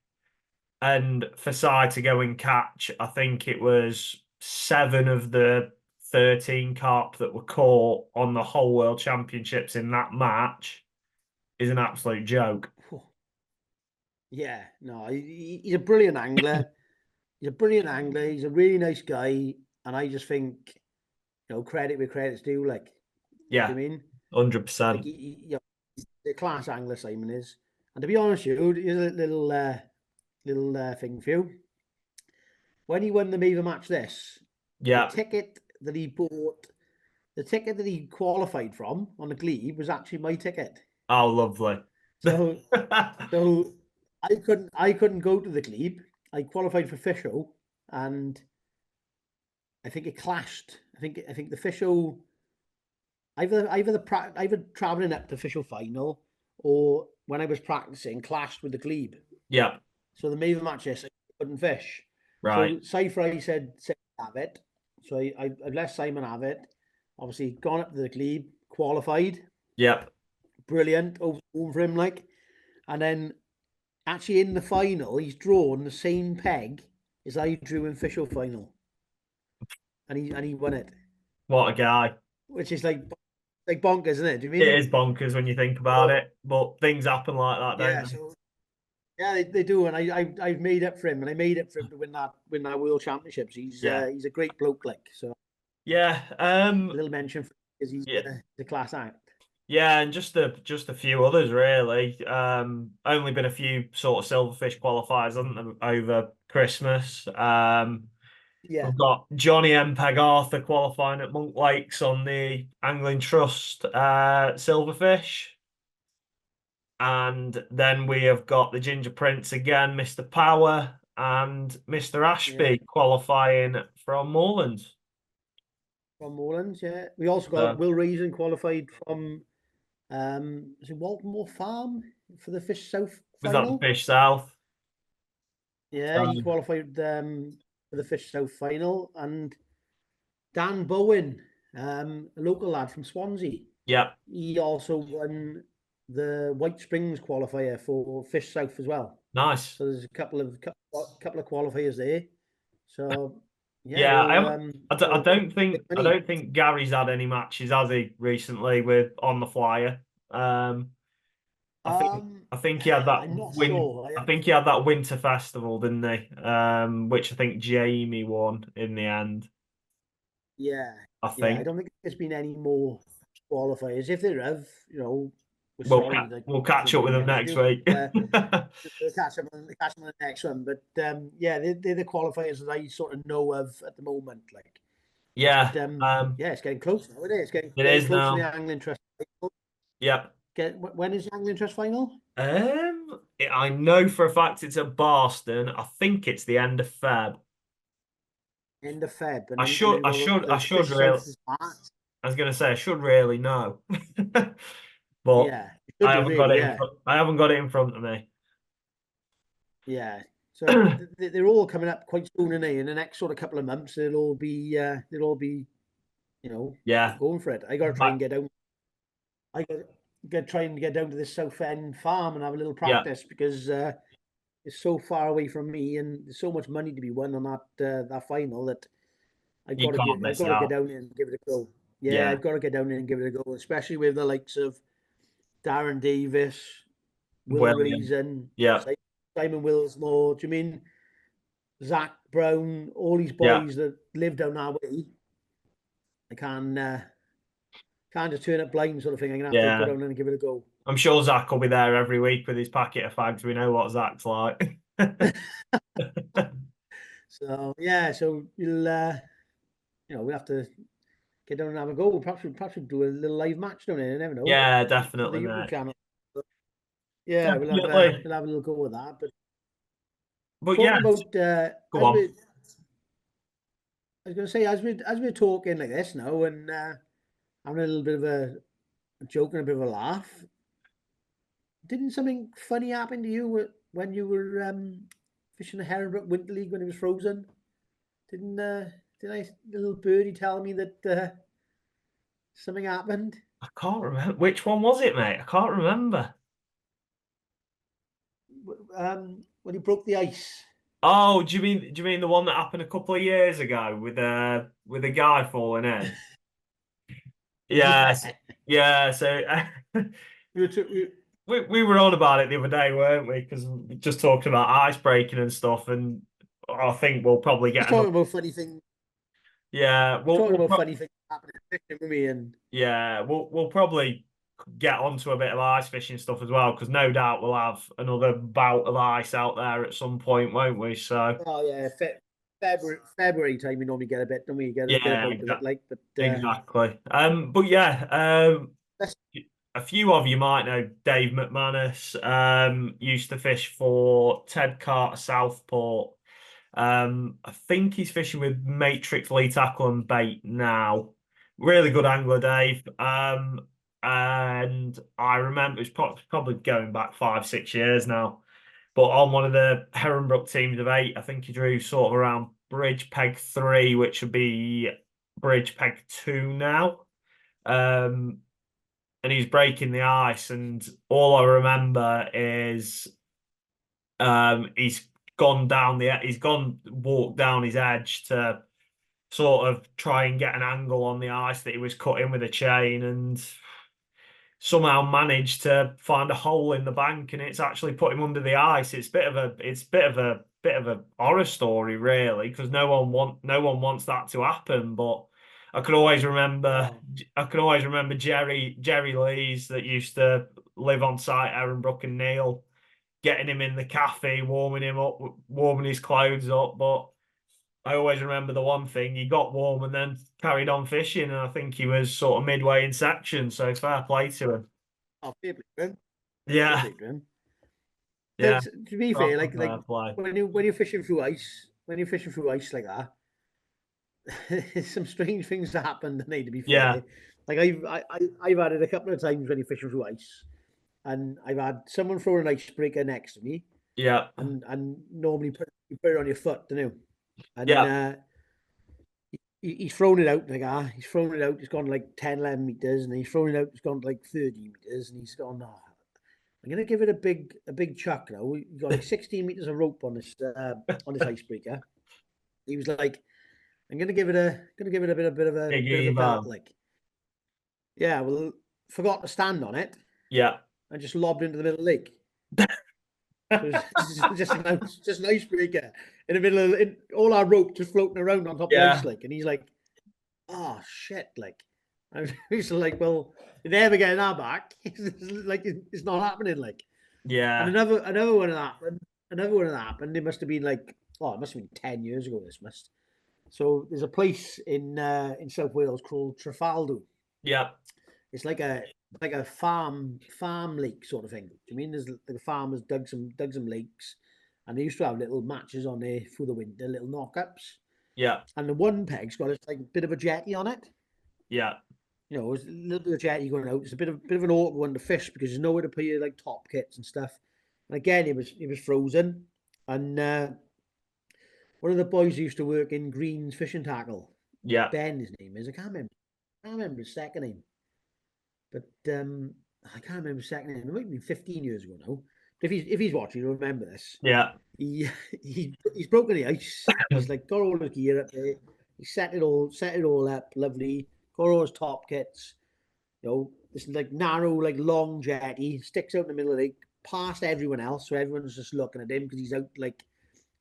And for Si to go and catch, I think it was 7 of the 13 carp that were caught on the whole World Championships in that match is an absolute joke. yeah, no, he's a brilliant angler. He's a brilliant angler. He's a really nice guy, and I just think, credit where credit's due. Like, do Yeah, you mean? Like, 100%. he's a class angler, Simon is. And to be honest with you, here's a little thing for you. When he won the Maver match, the Yeah. ticket that he bought, the ticket that he qualified from on the glebe was actually my ticket. Oh, lovely. So, so I couldn't go to the glebe. I qualified for Fisho, and I think it clashed. I think the Fisho either traveling up to official final or when I was practicing clashed with the glebe. Yeah. So the main match is I couldn't fish. Right. So Cypher said have it. So I let Simon have it. Obviously gone up to the glebe, qualified, Yep. brilliant, over for him like. And then actually in the final, he's drawn the same peg as I drew in official final, and he won it, What a guy. which is like bonkers, isn't it? Do you It mean? is bonkers when you think about So, it, but things happen like that, don't yeah. they? So yeah, they do, and I've made up for him, and I made up for him to win that World Championships. Yeah. He's a great bloke, like so. Yeah. A little mention because he's Yeah. a class act. Yeah, and just a few others really. Only been a few sort of silverfish qualifiers, hasn't there, over Christmas. Yeah, We've got Johnny Mpeg Arthur qualifying at Monk Lakes on the Angling Trust silverfish. And then we have got the Ginger Prince again, Mr. Power, and Mr. yeah. Ashby qualifying from Moorlands. From Morelands, yeah. We also got So Will Reason qualified from is it Walton Farm for the Fish South was that the final? Fish South? Yeah, he So qualified for the Fish South final, and Dan Bowen, a local lad from Swansea, yeah, he also won the White Springs qualifier for Fish South as well. nice. So there's a couple of qualifiers there. So yeah, Yeah, I all haven't. I all don't big think. I money. don't think Gary's had any matches, has he, recently with on the flyer? Um, I think. Um, I think he had that I'm not win. sure. I think he had that winter festival, didn't he? Which I think Jamie won in the end. Yeah, I yeah. I think don't think there's been any more qualifiers. If there have, we're sorry, like we'll for catch up with being them honest with next you, week. but we'll catch them on the next one. But yeah, they're the qualifiers that I sort of know of at the moment. Like, Yeah, but yeah, it's getting close now. It is it getting is close to the now. Angling Trust final. Yeah. When is the Angling Trust final? I know for a fact it's at Barston. I think it's the end of Feb. End of Feb, I and then should, we've I got should, I the should Fish really. South is March. I was gonna say I should really know, but Yeah, you should do really. Yeah. I haven't got it in front of me. Yeah. So they're all coming up quite soon, and in the next sort of couple of months, they'll all be, Yeah, going for it. I got to try and but get down. I got to try and get down to this South End farm and have a little yeah, practice because it's so far away from me, and there's so much money to be won on that final that you can't I've miss got to get out. down there and give it a go. Yeah, Yeah, I've got to get down there and give it a go, especially with the likes of Darren Davis, Will William. Reason, Yeah, Simon Willsmore. Do you mean Zach Brown, all these yeah, boys that live down our way? I can't just turn it blind sort of thing. I'm gonna have to go yeah. down and give it a go. I'm sure Zach will be there every week with his packet of fags. We know what Zach's like. So yeah, so we'll have to get down and have a go. Perhaps we'll do a little live match down there. You never know, Yeah, for the definitely, YouTube mate. channel. But yeah, Definitely. we'll have a little go with that. But But talking yeah, about go on. I was going to say as we're talking like this now and having a little bit of a joke and a bit of a laugh. Didn't something funny happen to you when you were fishing the Heronbrook Winter League when it was frozen? Did I the little birdie tell me that something happened? I can't remember which one was it, mate. I can't remember. When he broke the ice. Oh, do you mean the one that happened a couple of years ago with a guy falling in? Yes. Yeah. Yeah, so We were, we were on about it the other day, weren't we? Because we just talked about ice breaking and stuff, and I think we'll probably just get another. talking about funny things. Yeah, Talking about funny things happening fishing with me, and yeah, we'll probably get onto a bit of ice fishing stuff as well, because no doubt we'll have another bout of ice out there at some point, won't we? So oh yeah, February time we normally get a bit, don't we? Get a yeah, boat of it, like. But exactly. But yeah, let's a few of you might know Dave McManus. Used to fish for Ted Carter Southport. I think he's fishing with Matrix Lee Tackle and Bait now. Really good angler, Dave. And I remember it's probably going back 5, 6 years now. But on one of the Heronbrook teams of 8, I think he drew sort of around bridge peg 3, which would be bridge peg 2 now. And he's breaking the ice, and all I remember is he's gone walk down his edge to sort of try and get an angle on the ice that he was cutting with a chain, and somehow managed to find a hole in the bank, and it's actually put him under the ice. It's bit of a horror story, really, because no one wants that to happen. But I could always remember Oh, Jerry Lees that used to live on site, Heronbrook and Neil, getting him in the cafe, warming him up, warming his clothes up. But I always remember the one thing, he got warm and then carried on fishing, and I think he was sort of midway in section, so fair play to him. oh, fair play to him. Fair Yeah, play to him. yeah, To be fair, proper fair play. when you're fishing through ice, like that, there's some strange things that happen. That need to be Yeah, fair. Like I've had it a couple of times when you're fishing through ice, and I've had someone throw an icebreaker next to me, yeah, and normally you put it on your foot, don't you? And yeah, he's thrown it out, the guy. He's thrown it out. It's gone like 10, 11 meters, and he's thrown it out. It's gone like 30 meters, and he's gone. Oh, I'm gonna give it a big chuck now. We got like 16 meters of rope on this icebreaker. He was like, I'm gonna give it big bit of a belt, Evo. like. Yeah, well, forgot to stand on it Yeah, and just lobbed into the middle of the lake. So it was just an icebreaker in the middle of all our rope just floating around on top of the yeah, ice, like. And he's like, oh shit, like. I was like, well, you're never getting that back. Like, it's not happening, like. And yeah, another one of that happened. Another one of that happened. It must have been like, oh, it must have been 10 years ago. This must. So there's a place in South Wales called Trafaldo. yeah, It's like a farm lake sort of thing. I mean, there's the farmers dug some lakes, and they used to have little matches on there through the winter, little knock-ups. yeah, And the one peg's got a like bit of a jetty on it. yeah, You know, it's a little bit of jetty going out. It's a bit of an awkward one to fish because there's nowhere to put your like top kits and stuff. And again, it was frozen. And one of the boys who used to work in Green's fishing tackle, yeah, Ben, his name is. I can't remember his second name, but I can't remember his second name. It might have been 15 years ago now. But if he's watching, he'll remember this. yeah, He he's broken the ice. He's like got all his gear up there. He set it all up, lovely. Got all his top kits. You know, this like narrow, like long jetty sticks out in the middle of the lake, past everyone else, so everyone's just looking at him because he's out like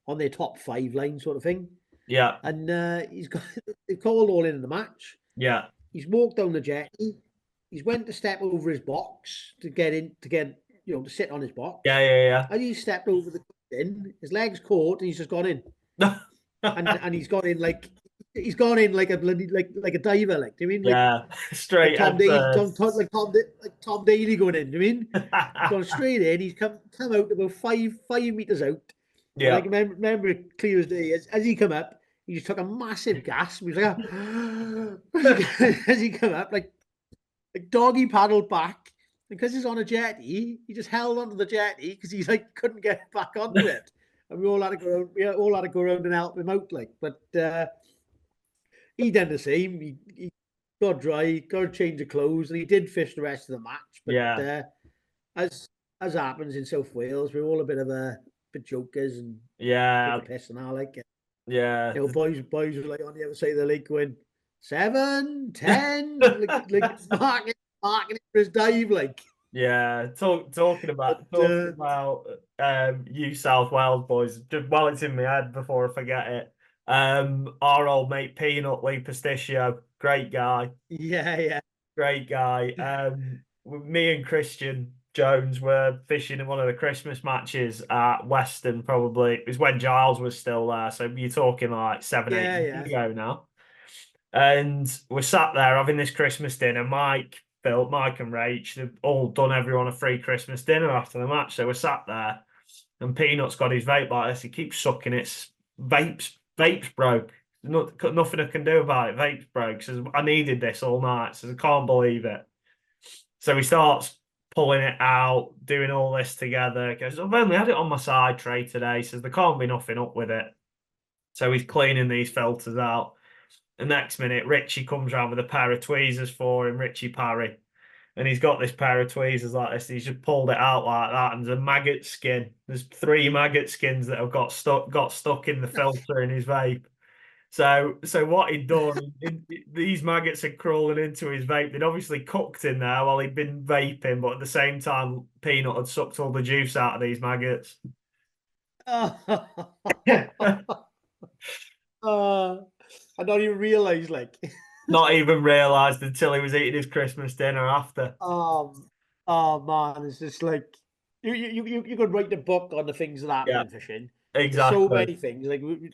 on their top 5 line sort of thing. yeah, And he's got they've called all in the match. yeah, He's walked down the jetty. He's went to step over his box to get to sit on his box. yeah, yeah, And he stepped over the in, his legs caught, and he's just gone in. yeah. And he's gone in like a bloody like a diver, like, do you mean Yeah, like straight Tom head Daly, first. like Tom Daly going in, do you mean? He's gone straight in, he's come out about 5 meters out. And I Yeah, can remember it clear as day. As he come up, he just took a massive gasp. He was like, as he come up, like doggy paddled back. Because he's on a jetty, he just held onto the jetty because he's like couldn't get back onto it. And we all had to go. We all had to go around and help him out, like. But he done the same. He got dry, got to change of clothes, and he did fish the rest of the match. But yeah, as happens in South Wales, we're all a bit of a bit jokers and take yeah, a piss and all, like. yeah, You know, boys were like on the other side of the lake going 7, 10, like marking it for his dive, like. yeah. But Talking about you South Wales boys. Just while it's in my head before I forget it. Our old mate Peanut Lee Pasticcio, great guy, yeah, great guy. Me and Christian Jones were fishing in one of the Christmas matches at Weston. Probably it was when Giles was still there. So you're talking like 7, 8 years yeah. ago now. And we're sat there having this Christmas dinner. Mike and Rach, they've all done everyone a free Christmas dinner after the match. So we're sat there, and Peanut's got his vape like this. He keeps sucking it. Vape's broke. nothing I can do about it. Vape's broke. Says I needed this all night. Says I can't believe it. So he starts pulling it out, doing all this together. Goes, I've only had it on my side tray today. Says there can't be nothing up with it. So he's cleaning these filters out. The next minute, Richie comes around with a pair of tweezers for him, Richie Parry. And he's got this pair of tweezers like this. He's just pulled it out like that, and there's a maggot skin. There's 3 maggot skins that have got stuck in the filter in his vape. So what he'd done, these maggots had crawling into his vape. They'd obviously cooked in there while he'd been vaping, but at the same time, Peanut had sucked all the juice out of these maggots. I don't even realise, like. Not even realised until he was eating his Christmas dinner after. Oh man, it's just like you could write a book on the things that happen in fishing. There's so many things. Like the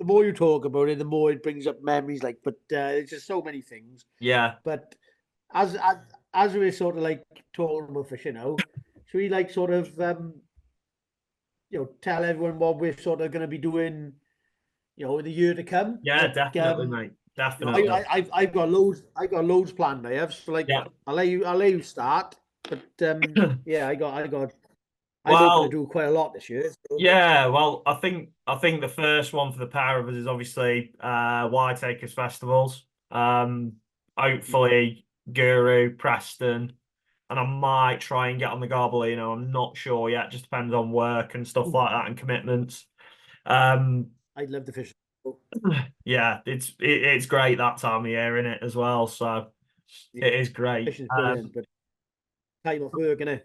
more you talk about it, the more it brings up memories. Like, but there's just so many things. Yeah. But as we're sort of like talking about fishing now, should we like sort of tell everyone what we're sort of going to be doing, in the year to come? Yeah, like, definitely, mate. Definitely. I've got loads planned. I have. So like, I'll let you start. But yeah, I'm hoping to do quite a lot this year. So. Yeah, well, I think the first one for the pair of us is obviously Whiteacres festivals. Hopefully Guru, Preston, and I might try and get on the Garbolino. I'm not sure yet. Just depends on work and stuff like that and commitments. I'd love to fish. Yeah, it's great that time of year in it as well. So it is great. Fishing's brilliant, but time off work, innit?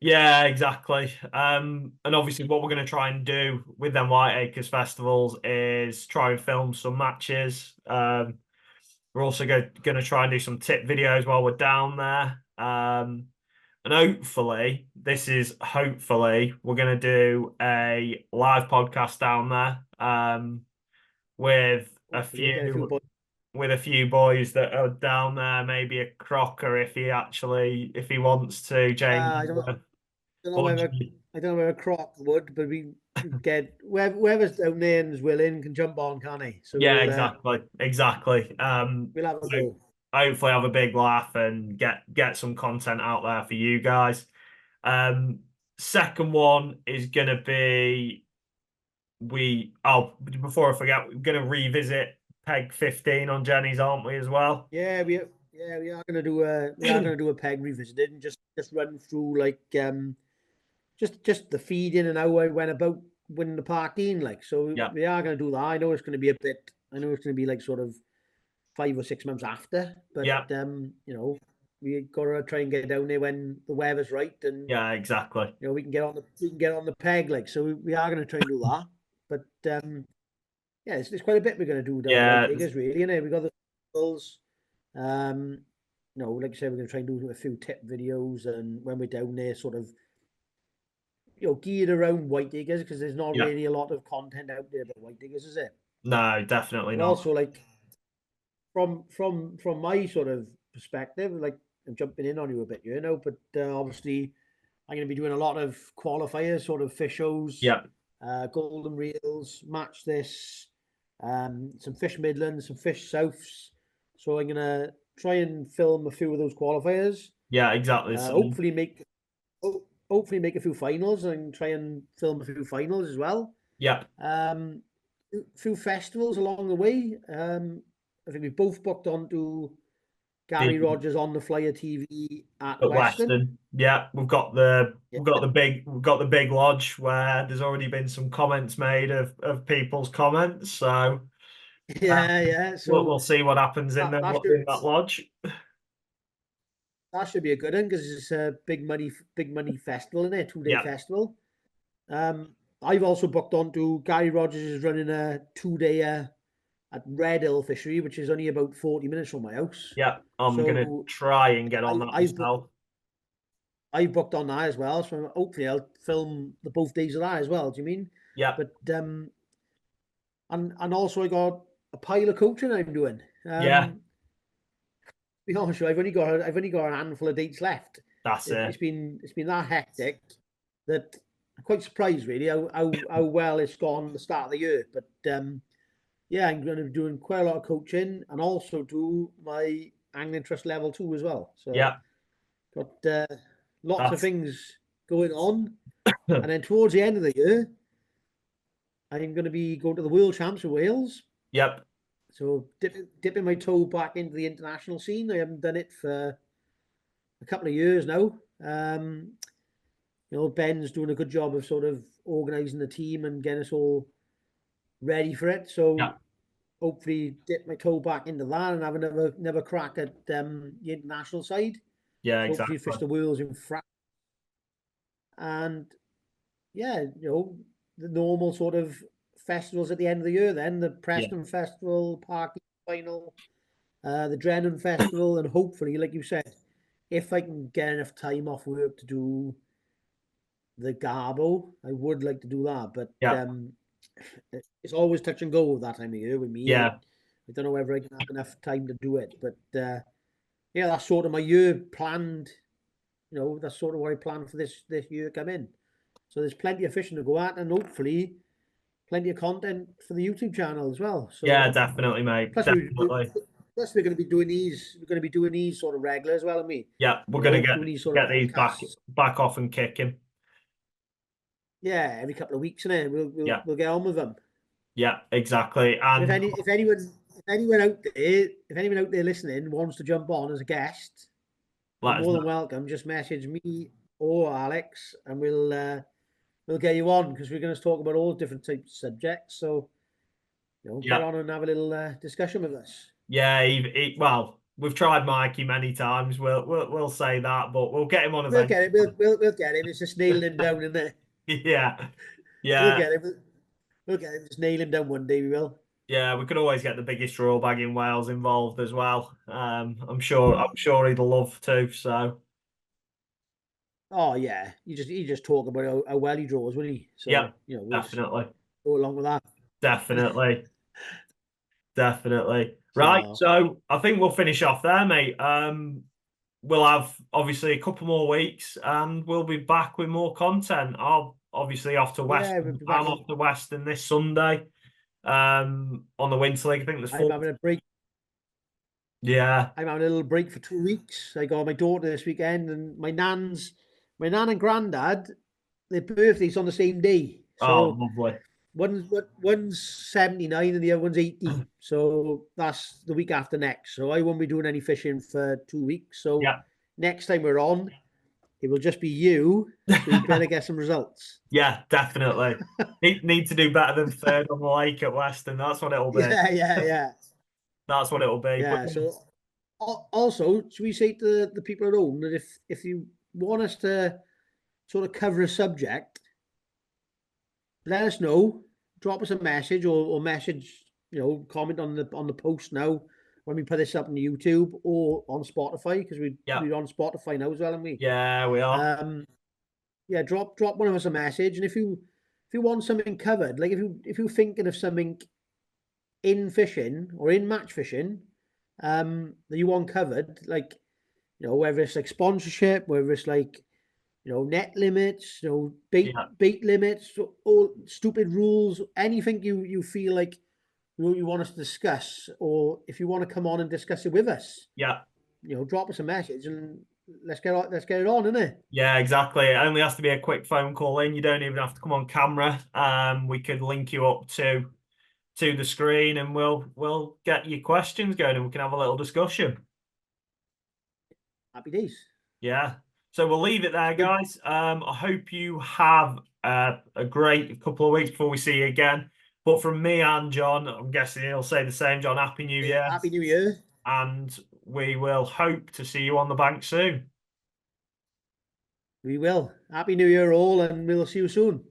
Yeah, exactly. And obviously what we're going to try and do with them Whiteacres festivals is try and film some matches. We're also going to try and do some tip videos while we're down there. And hopefully we're going to do a live podcast down there with a few boys that are down there, maybe a Crocker if he wants to, James. I don't know whether a Croc would, but we get whoever's down there and is willing can jump on, can't he? So yeah, exactly. We'll have a go. Hopefully have a big laugh and get some content out there for you guys. Second one is gonna be before I forget, we're gonna revisit Peg 15 on Jenny's, aren't we, as well? Yeah, we are gonna do a peg revisited and just run through like just the feeding and how I went about winning the parking, like. So we are gonna do that. I know it's gonna be like sort of 5 or 6 months after, but we gotta try and get down there when the weather's right, and exactly. We can get on the peg, like. So we are gonna try and do that, but it's quite a bit we're gonna do down there, really, you know. We got the schools, like I said, we're gonna try and do a few tip videos, and when we're down there, sort of, geared around Whiteacres, because there's not really a lot of content out there about Whiteacres, is it? No, definitely not. Also, like from my sort of perspective, like I'm jumping in on you a bit, but obviously I'm going to be doing a lot of qualifiers, sort of fish shows, golden reels, match this, some fish Midlands, some fish Souths. So I'm going to try and film a few of those qualifiers. Yeah, exactly. Hopefully make a few finals and try and film a few finals as well. Yeah. A few festivals along the way. I think we've both booked onto Gary Rogers on the Flyer TV at Weston. Yeah, we've got the big lodge where there's already been some comments made of people's comments. So So we'll see what happens in that lodge. That should be a good one because it's a big money festival, isn't it? 2-day festival. I've also booked onto Gary Rogers is running a 2-day at Red Hill Fishery, which is only about 40 minutes from my house. Yeah, I'm going to try and get on that myself. I've booked on that as well, so hopefully I'll film the both days of that as well. Do you mean? Yeah. But and also I got a pile of coaching I'm doing. To be honest with you, I've only got a handful of dates left. That's it. It's been that hectic that I'm quite surprised really how well it's gone at the start of the year. But yeah, I'm going to be doing quite a lot of coaching and also do my angling trust level 2 as well. So Yeah, got lots of that's things going on. And then towards the end of the year, I'm going to be going to the World Champs in Wales. yep, So dipping my toe back into the international scene. I haven't done it for a couple of years now. Ben's doing a good job of sort of organising the team and getting us all ready for it. So yeah, hopefully dip my toe back into that and have another crack at the international side. yeah, So hopefully exactly. fish the Worlds in France. And yeah, the normal sort of festivals at the end of the year then, the Yeah, Preston Festival, Parky Final, the Drennan Festival, and hopefully, like you said, if I can get enough time off work to do the Garbo, I would like to do that. But yeah, it's always touch and go that time of year with me. I yeah, don't know whether I can have enough time to do it. But yeah, that's sort of my year planned. That's sort of what I planned for this year come in. So there's plenty of fishing to go at, and hopefully plenty of content for the YouTube channel as well. yeah, So definitely, mate, plus definitely. plus we're going to be doing these. We're going to be doing these sort of regular as well, and me, Yeah, we're gonna doing these sort of get these podcasts. back off and kicking. Yeah, every couple of weeks, and then Yeah, we'll get on with them. yeah, exactly. And And if anyone out there listening wants to jump on as a guest, you're let us more know. than welcome. Just message me or Alex, and we'll get you on because we're going to talk about all different types of subjects. So get Yeah, on and have a little discussion with us. yeah. Well, we've tried Mikey many times. We'll say that, but we'll get him on We'll get eventually. it. We'll get him. It's just nailing him down, isn't it? Yeah, We'll yeah, get him. We'll get him. Just nail him down one day. We will. yeah. We could always get the biggest raw bag in Wales involved as well. I'm sure he'd love to. So Oh yeah, you just talk about how well he draws, will he? yeah, So we'll just definitely, go along with that. definitely. Definitely. Right. So So I think we'll finish off there, mate. We'll have obviously a couple more weeks and we'll be back with more content. I'll obviously off to yeah, we'll Weston. be back. I'm off to Weston this Sunday. On the Winter League. I think there's I'm four. having a break. Yeah. I'm having a little break for 2 weeks. I got my daughter this weekend, and my nan and granddad, their birthdays on the same day. Oh, So lovely. one's 79 and the other one's 80. So that's the week after next. So I won't be doing any fishing for 2 weeks. So Yeah. next time we're on, it will just be you. So you better get some results. Yeah, definitely. Need to do better than third on the lake at Weston. That's what it'll be. Yeah. That's what it'll be. But Yeah. So also, should we say to the people at home that if you want us to sort of cover a subject, let us know. Drop us a message or message, comment on the post now when we put this up on YouTube or on Spotify because yeah, we're on Spotify now as well, aren't we? yeah, we are. Yeah, drop one of us a message, and if you want something covered, like if you're thinking of something in fishing or in match fishing, that you want covered, like whether it's like sponsorship, whether it's like net limits, Yeah, bait limits, all stupid rules, anything you feel like you want us to discuss, or if you want to come on and discuss it with us, yeah. drop us a message and let's get it on, innit? Yeah, exactly. It only has to be a quick phone call in. You don't even have to come on camera. We could link you up to the screen and we'll get your questions going and we can have a little discussion. Happy days. Yeah. So we'll leave it there, Good. guys. I hope you have a great couple of weeks before we see you again. But from me and John, I'm guessing he'll say the same, John. Happy New Year. Happy New Year. And we will hope to see you on the bank soon. We will. Happy New Year all, and we'll see you soon.